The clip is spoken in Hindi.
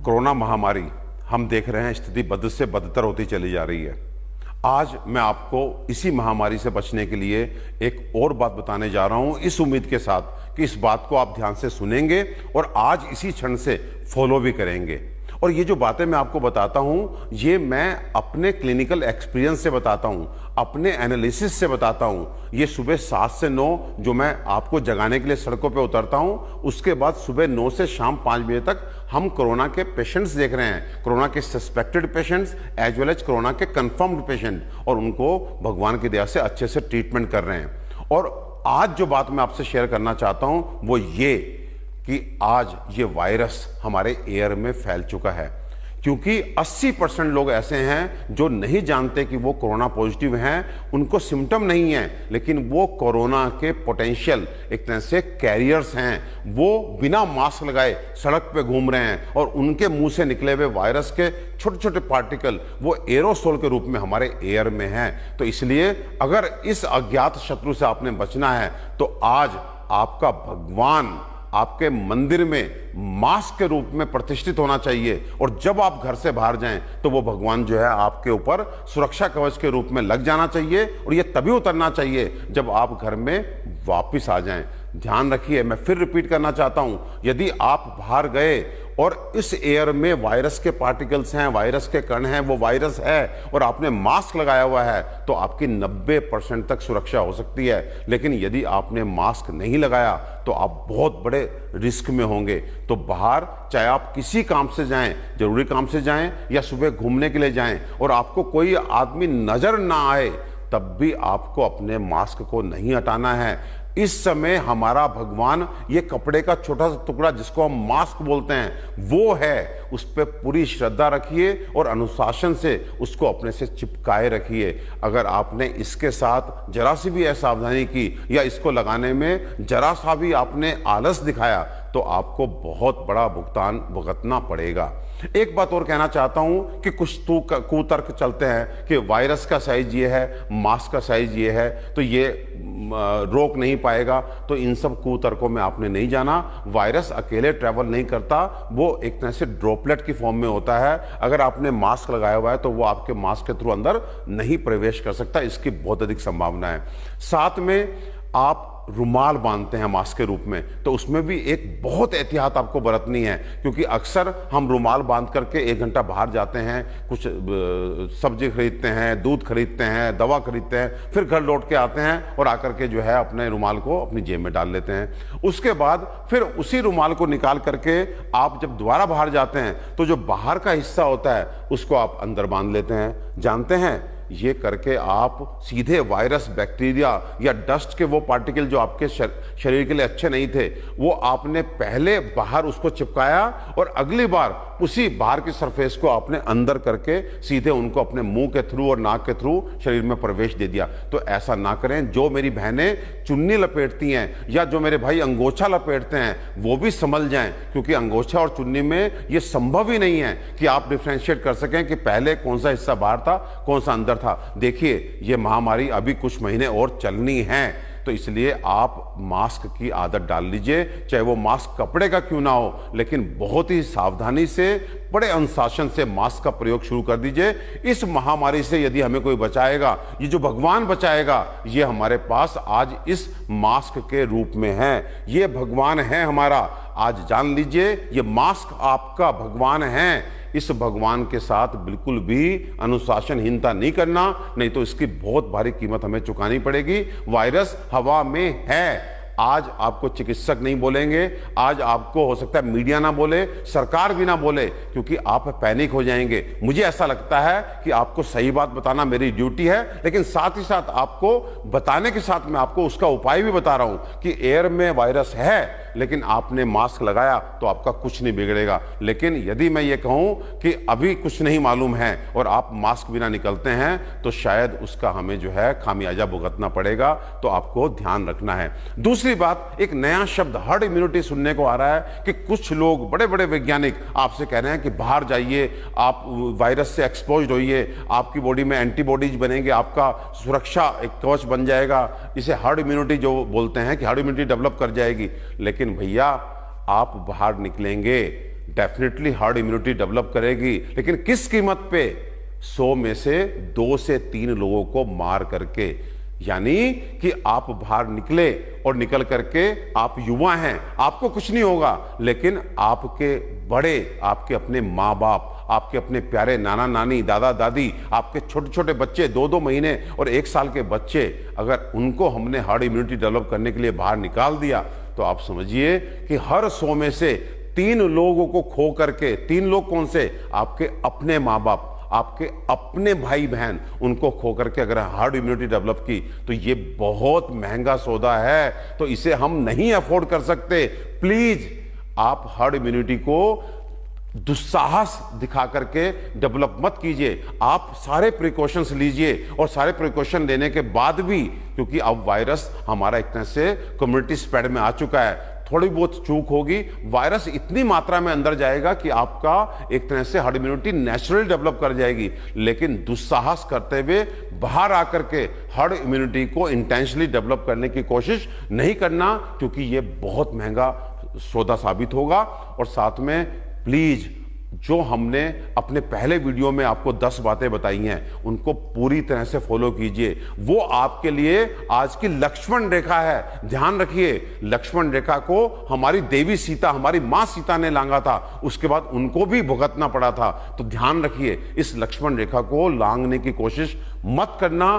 कोरोना महामारी हम देख रहे हैं, स्थिति बद से बदतर होती चली जा रही है। आज मैं आपको इसी महामारी से बचने के लिए एक और बात बताने जा रहा हूं, इस उम्मीद के साथ कि इस बात को आप ध्यान से सुनेंगे और आज इसी क्षण से फॉलो भी करेंगे। और ये जो बातें मैं आपको बताता हूं, ये मैं अपने क्लिनिकल एक्सपीरियंस से बताता हूं, अपने एनालिसिस से बताता हूं। ये सुबह 7 से 9 जो मैं आपको जगाने के लिए सड़कों पे उतरता हूं, उसके बाद सुबह 9 से शाम 5 बजे तक हम कोरोना के पेशेंट्स देख रहे हैं, कोरोना के suspected patients as well as corona के कंफर्म्ड पेशेंट, और उनको भगवान की दया से अच्छे से ट्रीटमेंट कर रहे हैं। और आज जो बात मैं आपसे शेयर करना चाहता हूं वो ये कि आज ये वायरस हमारे एयर में फैल चुका है, क्योंकि 80% लोग ऐसे हैं जो नहीं जानते कि वो कोरोना पॉजिटिव हैं, उनको सिम्टम नहीं है, लेकिन वो कोरोना के पोटेंशियल एक तरह से कैरियर्स हैं। वो बिना मास्क लगाए सड़क पे घूम रहे हैं और उनके मुंह से निकले हुए वायरस के छोटे छोटे पार्टिकल वो एरोसोल के रूप में हमारे एयर में हैं। तो इसलिए अगर इस अज्ञात शत्रु से आपने बचना है तो आज आपका भगवान आपके मंदिर में मास्क के रूप में प्रतिष्ठित होना चाहिए, और जब आप घर से बाहर जाएं तो वो भगवान जो है आपके ऊपर सुरक्षा कवच के रूप में लग जाना चाहिए, और ये तभी उतरना चाहिए जब आप घर में वापस आ जाएं। ध्यान रखिए, मैं फिर रिपीट करना चाहता हूं, यदि आप बाहर गए और इस एयर में वायरस के पार्टिकल्स हैं, वायरस के कण हैं, वो वायरस है और आपने मास्क लगाया हुआ है तो आपकी 90% तक सुरक्षा हो सकती है। लेकिन यदि आपने मास्क नहीं लगाया तो आप बहुत बड़े रिस्क में होंगे। तो बाहर चाहे आप किसी काम से जाएं, जरूरी काम से जाएं या सुबह घूमने के लिए जाएं, और आपको कोई आदमी नजर ना आए, तब भी आपको अपने मास्क को नहीं हटाना है। इस समय हमारा भगवान ये कपड़े का छोटा सा टुकड़ा जिसको हम मास्क बोलते हैं वो है, उस पर पूरी श्रद्धा रखिए और अनुशासन से उसको अपने से चिपकाए रखिए। अगर आपने इसके साथ जरा सी भी असावधानी की या इसको लगाने में जरा सा भी आपने आलस दिखाया तो आपको बहुत बड़ा भुगतान भुगतना पड़ेगा। एक बात और कहना चाहता हूं कि कुछ कुतर्क चलते हैं कि वायरस का साइज ये है, मास्क का साइज ये है, तो ये रोक नहीं पाएगा। तो इन सब कुतर्कों में आपने नहीं जाना। वायरस अकेले ट्रैवल नहीं करता, वो एक तरह से ड्रॉपलेट की फॉर्म में होता है। अगर आपने मास्क लगाया हुआ है तो वो आपके मास्क के थ्रू अंदर नहीं प्रवेश कर सकता, इसकी बहुत अधिक संभावना है। साथ में आप रुमाल बांधते हैं मास्क के रूप में, तो उसमें भी एक बहुत एहतियात आपको बरतनी है, क्योंकि अक्सर हम रुमाल बांध करके 1 घंटा बाहर जाते हैं, कुछ सब्जी खरीदते हैं, दूध खरीदते हैं, दवा खरीदते हैं, फिर घर लौट के आते हैं और आकर के जो है अपने रुमाल को अपनी जेब में डाल लेते हैं। उसके बाद फिर उसी रुमाल को निकाल करके आप जब दोबारा बाहर जाते हैं तो जो बाहर का हिस्सा होता है उसको आप अंदर बांध लेते हैं। जानते हैं, ये करके आप सीधे वायरस, बैक्टीरिया या डस्ट के वो पार्टिकल जो आपके शरीर के लिए अच्छे नहीं थे, वो आपने पहले बाहर उसको चिपकाया और अगली बार उसी बाहर की सरफेस को आपने अंदर करके सीधे उनको अपने मुंह के थ्रू और नाक के थ्रू शरीर में प्रवेश दे दिया। तो ऐसा ना करें। जो मेरी बहनें चुन्नी लपेटती हैं या जो मेरे भाई अंगोछा लपेटते हैं वो भी संभल जाएं, क्योंकि अंगोछा और चुन्नी में ये संभव ही नहीं है कि आप डिफ्रेंशिएट कर सकें कि पहले कौन सा हिस्सा बाहर था, कौन सा अंदर था। देखिए, ये महामारी अभी कुछ महीने और चलनी है, तो इसलिए आप मास्क की आदत डाल लीजिए, चाहे वो मास्क कपड़े का क्यों ना हो, लेकिन बहुत ही सावधानी से, बड़े अनुशासन से मास्क का प्रयोग शुरू कर दीजिए। इस महामारी से यदि हमें कोई बचाएगा, ये जो भगवान बचाएगा, ये हमारे पास आज इस मास्क के रूप में है। ये भगवान है हमारा। आज जान लीजिए, ये मास्क आपका भगवान है। इस भगवान के साथ बिल्कुल भी अनुशासनहीनता नहीं करना, नहीं तो इसकी बहुत भारी कीमत हमें चुकानी पड़ेगी। वायरस हवा में है। आज आपको चिकित्सक नहीं बोलेंगे, आज आपको हो सकता है मीडिया ना बोले, सरकार भी ना बोले, क्योंकि आप पैनिक हो जाएंगे। मुझे ऐसा लगता है कि आपको सही बात बताना मेरी ड्यूटी है, लेकिन साथ ही साथ आपको बताने के साथ मैं आपको उसका उपाय भी बता रहा हूं कि एयर में वायरस है, लेकिन आपने मास्क लगाया तो आपका कुछ नहीं बिगड़ेगा। लेकिन यदि मैं ये कहूं कि अभी कुछ नहीं मालूम है और आप मास्क बिना निकलते हैं, तो शायद उसका हमें जो है खामियाजा भुगतना पड़ेगा। तो आपको ध्यान रखना है। दूसरी बात, एक नया शब्द हर्ड इम्यूनिटी सुनने को आ रहा है कि कुछ लोग, बड़े बड़े वैज्ञानिक आपसे कह रहे हैं कि बाहर जाइए, आप वायरस से एक्सपोज्ड होइए, आपकी बॉडी में एंटीबॉडीज बनेंगे, आपका सुरक्षा एक कवच बन जाएगा। इसे हर्ड इम्यूनिटी जो बोलते हैं कि हर्ड इम्यूनिटी डेवलप कर जाएगी। लेकिन भैया, आप बाहर निकलेंगे, डेफिनेटली हार्ड इम्यूनिटी डेवलप करेगी, लेकिन किस कीमत पे? 100 में से 2 से 3 लोगों को मार करके। यानी कि आप बाहर निकले और निकल करके, आप युवा हैं, आपको कुछ नहीं होगा, लेकिन आपके बड़े, आपके अपने माँ बाप, आपके अपने प्यारे नाना नानी, दादा दादी, आपके छोटे छोटे बच्चे, 2-2 महीने और 1 साल के बच्चे, अगर उनको हमने हार्ड इम्यूनिटी डेवलप करने के लिए बाहर निकाल दिया, तो आप समझिए कि हर 100 में से 3 लोगों को खो करके, 3 लोग कौन से? आपके अपने माँ बाप, आपके अपने भाई बहन, उनको खो करके अगर हार्ड इम्यूनिटी डेवलप की, तो ये बहुत महंगा सौदा है, तो इसे हम नहीं अफोर्ड कर सकते। प्लीज आप हार्ड इम्यूनिटी को दुस्साहस दिखा करके डेवलप मत कीजिए। आप सारे प्रिकॉशंस लीजिए, और सारे प्रिकॉशन लेने के बाद भी, क्योंकि अब वायरस हमारा एक तरह से कम्युनिटी स्प्रेड में आ चुका है, थोड़ी बहुत चूक होगी, वायरस इतनी मात्रा में अंदर जाएगा कि आपका एक तरह से हार्ड इम्यूनिटी नेचुरली डेवलप कर जाएगी। लेकिन दुस्साहस करते हुए बाहर आकर के हार्ड इम्यूनिटी को इंटेंशनली डेवलप करने की कोशिश नहीं करना, क्योंकि ये बहुत महंगा सौदा साबित होगा। और साथ में प्लीज, जो हमने अपने पहले वीडियो में आपको 10 बातें बताई हैं, उनको पूरी तरह से फॉलो कीजिए। वो आपके लिए आज की लक्ष्मण रेखा है। ध्यान रखिए, लक्ष्मण रेखा को हमारी देवी सीता, हमारी मां सीता ने लांघा था, उसके बाद उनको भी भुगतना पड़ा था। तो ध्यान रखिए, इस लक्ष्मण रेखा को लांघने की कोशिश मत करना।